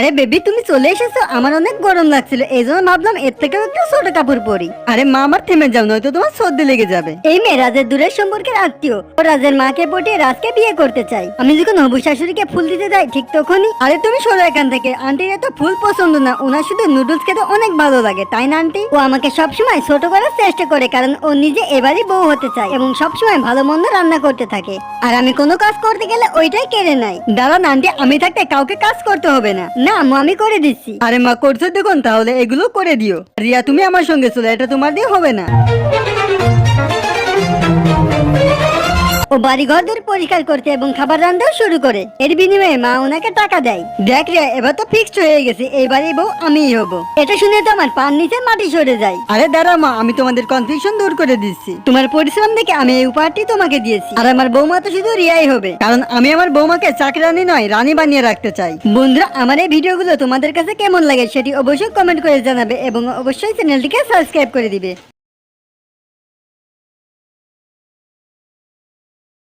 আরে বেবি তুমি চলে এসেছো, আমার অনেক গরম লাগছিল, এই জন্য ভাবলাম এর থেকেও একটু ছোট কাপড় পরি। আরে মা আমার থেমে যাও, নয়তো তোমার সর্দি লেগে যাবে। এই মেয়ে রাজের দূরের সম্পর্কের আত্মীয়, ও রাজের মাকে পটিয়ে রাজকে বিয়ে করতে চাই। আমি যখন হবু শাশুড়িকে ফুল দিতে যাই ঠিক তখনই, আরে তুমি সরো এখান থেকে, আন্টির এত ফুল পছন্দ না, ওনার শুধু নুডলস খেতে অনেক ভালো লাগে, তাই না আন্টি? ও আমাকে সবসময় ছোট করার চেষ্টা করে, কারণ ও নিজে এবারই বউ হতে চায় এবং সবসময় ভালো মন্দ রান্না করতে থাকে, আর আমি কোনো কাজ করতে গেলে ওইটাই কেড়ে নাই। দাঁড়ান আন্টি, আমি থাকতে কাউকে কাজ করতে হবে না। না আম্মু, আমি করে দিচ্ছি। আরে মা করছো দেখুন, তাহলে এগুলো করে দিও। রিয়া তুমি আমার সঙ্গে চলো, এটা তোমার দিয়ে হবে না। ও বাড়ি ঘর ধরে পরিষ্কার করতে এবং খাবার রান্নাও শুরু করে, এর বিনিময়ে মা ওনাকে টাকা দেয়। দেখ রে, এবার তো ফিক্সড হয়ে গেছে, এইবারে বউ আমিই হব। এটা শুনে তো আমার পান নিচে মাটি সরে যায়। আরে দাঁড়া মা, আমি তোমাদের কনফিউশন দূর করে দিচ্ছি। তোমার পরিশ্রম দেখে আমি এই উপহারটি তোমাকে দিয়েছি, আর আমার বৌমা তো শুধু রিয়াই হবে, কারণ আমি আমার বৌমাকে চাকরানি নয় রানী বানিয়ে রাখতে চাই। বন্ধুরা, আমার এই ভিডিওগুলো তোমাদের কাছে কেমন লাগে সেটি অবশ্যই কমেন্ট করে জানাবে এবং অবশ্যই চ্যানেলটিকে সাবস্ক্রাইব করে দিবে।